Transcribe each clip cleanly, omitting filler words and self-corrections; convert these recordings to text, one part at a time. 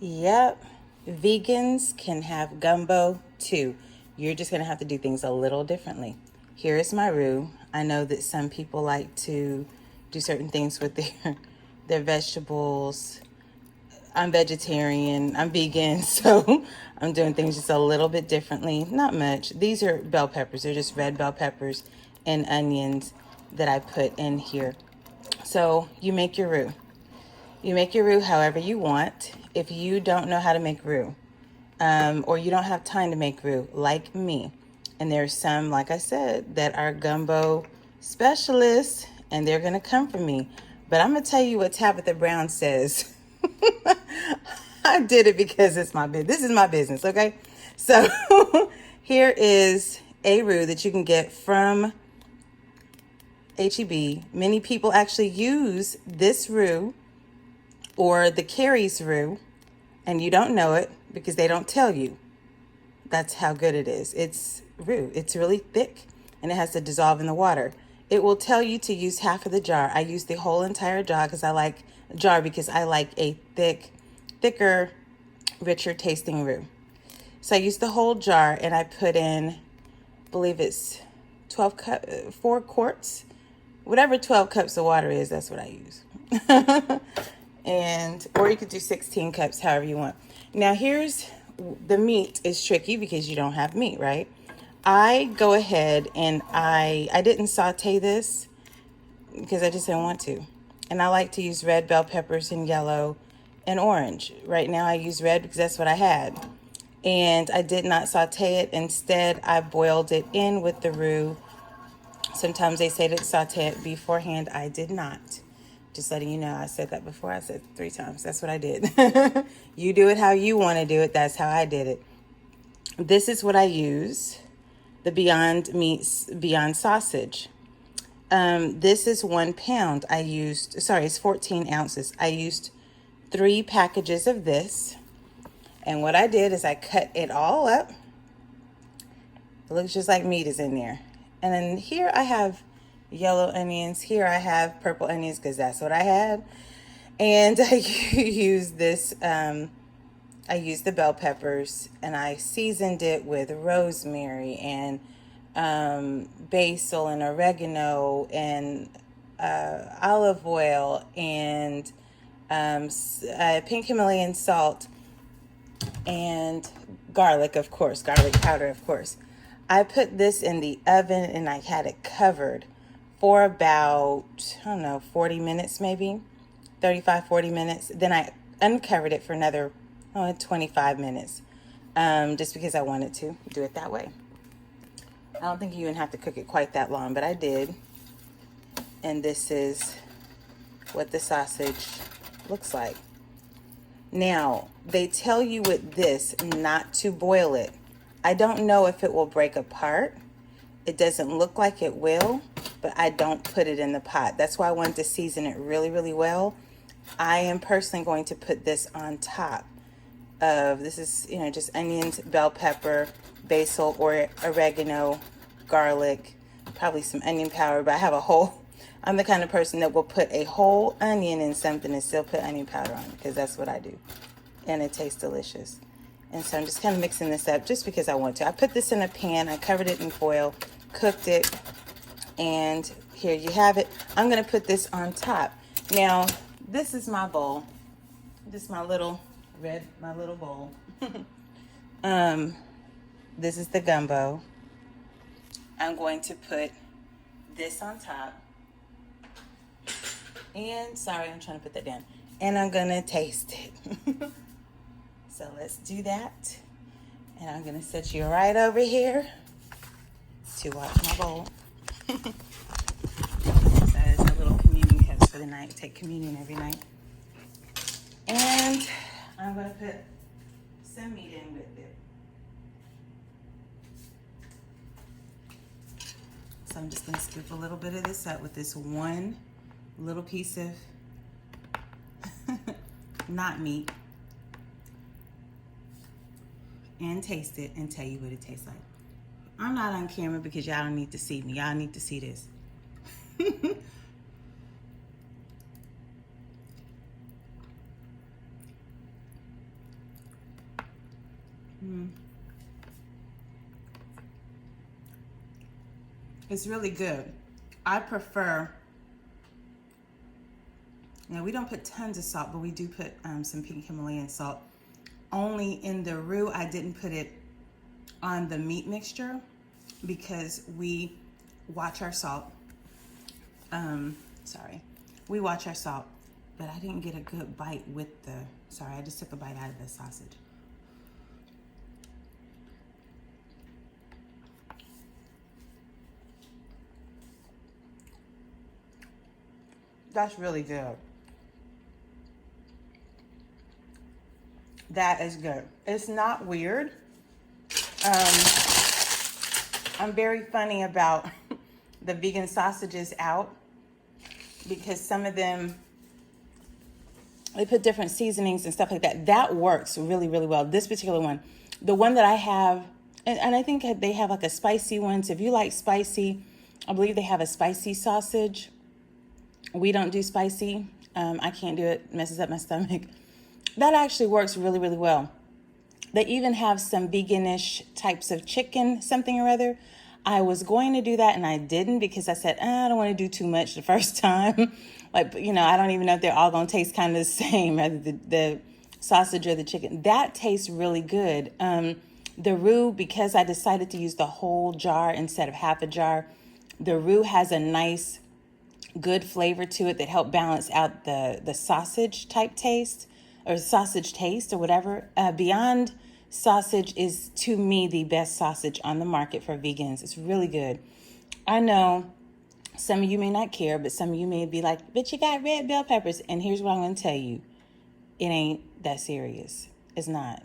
Yep, vegans can have gumbo too. You're just gonna have to do things a little differently. Here is my roux. I know that some people like to do certain things with their vegetables. I'm vegetarian, I'm vegan, so I'm doing things just a little bit differently. Not much. These are bell peppers. They're just red bell peppers and onions that I put in here. So you make your roux. You make your roux however you want. If you don't know how to make roux, or you don't have time to make roux, like me, and there's some, like I said, that are gumbo specialists, and they're gonna come for me. But I'm gonna tell you what Tabitha Brown says. I did it because it's my business. This is my business, okay? So here is a roux that you can get from HEB. Many people actually use this roux or the Kerry's roux, and you don't know it because they don't tell you. That's how good it is. It's roux. It's really thick, and it has to dissolve in the water. It will tell you to use half of the jar. I use the whole entire jar because I like a thicker, richer tasting roux. So I use the whole jar, and I put in, I believe it's 4 quarts, whatever 12 cups of water is. That's what I use. And or you could do 16 cups, however you want. Now here's the meat is tricky because you don't have meat, right? I go ahead and I didn't saute this because I just didn't want to. And I like to use red bell peppers and yellow and orange. Right now I use red because that's what I had. And I did not saute it. Instead, I boiled it in with the roux. Sometimes they say to saute it beforehand. I did not. Just letting you know, I said that before. I said 3 times. That's what I did. You do it how you want to do it. That's how I did it. This is what I use. The Beyond Meats Beyond Sausage. This is 1 pound. It's 14 ounces. I used 3 packages of this. And what I did is I cut it all up. It looks just like meat is in there. And then here I have yellow onions. Here I have purple onions because that's what I had. And I use this, I used the bell peppers, and I seasoned it with rosemary and basil and oregano and olive oil and pink Himalayan salt and garlic, of course, garlic powder, of course. I put this in the oven and I had it covered for about, 40 minutes maybe, 35, 40 minutes. Then I uncovered it for another 25 minutes, just because I wanted to do it that way. I don't think you even have to cook it quite that long, but I did. And this is what the sausage looks like. Now, they tell you with this not to boil it. I don't know if it will break apart. It doesn't look like it will, but I don't put it in the pot. That's why I wanted to season it really, really well. I am personally going to put this on top of, this is, just onions, bell pepper, basil, or oregano, garlic, probably some onion powder, but I'm the kind of person that will put a whole onion in something and still put onion powder on it because that's what I do. And it tastes delicious. And so I'm just kind of mixing this up just because I want to. I put this in a pan. I covered it in foil, cooked it, and here you have it. I'm going to put this on top. Now, this is my bowl. This is my little bowl. This is the gumbo. I'm going to put this on top. And sorry, I'm trying to put that down. And I'm going to taste it. So let's do that. And I'm going to set you right over here to watch my bowl. So it's a little communion cups for the night. Take communion every night. And I'm going to put some meat in with it. So I'm just going to scoop a little bit of this up with this one little piece of not meat, and taste it and tell you what it tastes like. I'm not on camera because y'all don't need to see me. Y'all need to see this. It's really good. I prefer, now we don't put tons of salt, but we do put some pink Himalayan salt. Only in the roux, I didn't put it on the meat mixture because we watch our salt. Sorry. We watch our salt, but I didn't get a good bite with the, sorry, I just took a bite out of the sausage. That's really good. That is good. It's not weird. I'm very funny about the vegan sausages out because some of them, they put different seasonings and stuff like that. That works really, really well. This particular one, the one that I have, and I think they have like a spicy one. So if you like spicy, I believe they have a spicy sausage. We don't do spicy. I can't do it. It messes up my stomach. That actually works really, really well. They even have some veganish types of chicken, something or other. I was going to do that and I didn't because I said, I don't want to do too much the first time. Like, you know, I don't even know if they're all going to taste kind of the same, the sausage or the chicken. That tastes really good. The roux, because I decided to use the whole jar instead of half a jar, the roux has a nice, good flavor to it that helped balance out the sausage type taste or sausage taste or whatever. Beyond sausage is, to me, the best sausage on the market for vegans. It's really good. I know some of you may not care, but some of you may be like, but you got red bell peppers. And here's what I'm going to tell you. It ain't that serious. It's not.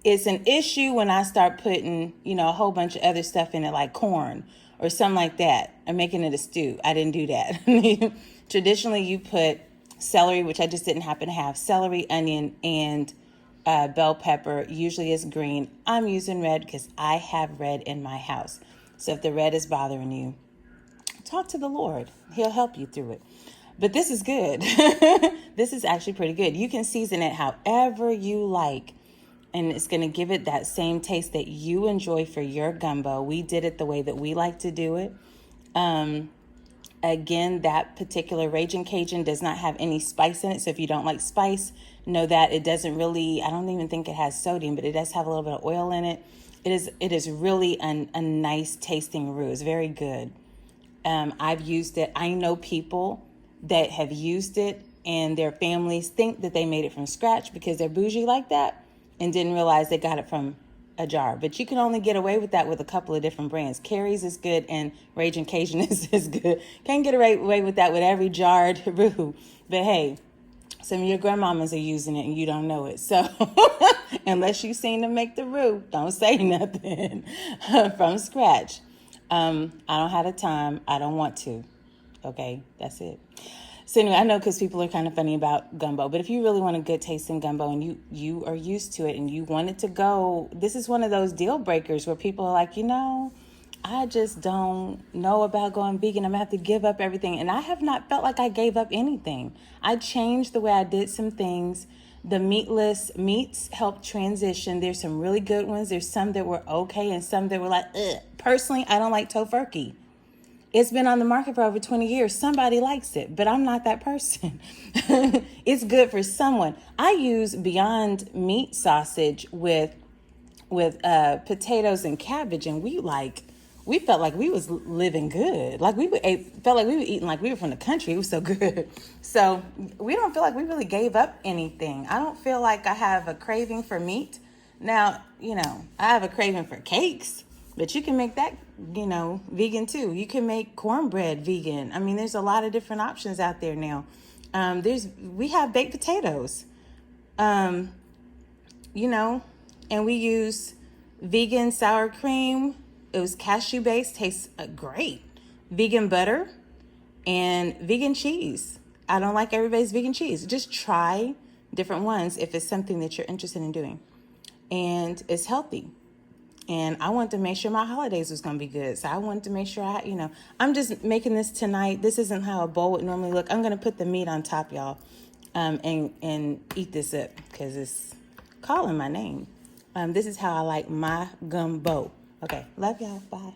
It's an issue when I start putting, you know, a whole bunch of other stuff in it like corn or something like that. I'm making it a stew. I didn't do that. Traditionally, you put celery, which I just didn't happen to have, celery, onion, and bell pepper. Usually it's green. I'm using red because I have red in my house. So if the red is bothering you, talk to the Lord. He'll help you through it. But this is good. This is actually pretty good. You can season it however you like, and it's going to give it that same taste that you enjoy for your gumbo. We did it the way that we like to do it. Again, that particular Ragin Cajun does not have any spice in it. So if you don't like spice, know that it doesn't really, I don't even think it has sodium, but it does have a little bit of oil in it. It is really a nice tasting roux. It's very good. I've used it. I know people that have used it and their families think that they made it from scratch because they're bougie like that and didn't realize they got it from a jar. But you can only get away with that with a couple of different brands. Kerry's is good and Ragin Cajun is good. Can't get away with that with every jarred roux. But hey, some of your grandmamas are using it and you don't know it. So unless you've seen them make the roux, don't say nothing from scratch. I don't have the time. I don't want to. Okay, that's it. So anyway, I know because people are kind of funny about gumbo, but if you really want a good tasting gumbo and you are used to it and you want it to go, this is one of those deal breakers where people are like, you know, I just don't know about going vegan. I'm going to have to give up everything. And I have not felt like I gave up anything. I changed the way I did some things. The meatless meats helped transition. There's some really good ones. There's some that were okay and some that were like, ugh. Personally, I don't like tofurkey. It's been on the market for over 20 years. Somebody likes it, but I'm not that person. It's good for someone. I use Beyond Meat sausage with potatoes and cabbage, and we felt like we was living good. Like felt like we were eating like we were from the country. It was so good. So we don't feel like we really gave up anything. I don't feel like I have a craving for meat. Now, you know, I have a craving for cakes, but you can make that, you know, vegan too. You can make cornbread vegan. I mean, there's a lot of different options out there now. We have baked potatoes, you know, and we use vegan sour cream. It was cashew based, tastes great. Vegan butter and vegan cheese. I don't like everybody's vegan cheese. Just try different ones if it's something that you're interested in doing. And it's healthy. And I wanted to make sure my holidays was going to be good. So I wanted to make sure I'm just making this tonight. This isn't how a bowl would normally look. I'm going to put the meat on top, y'all, and eat this up because it's calling my name. This is how I like my gumbo. Okay, love y'all. Bye.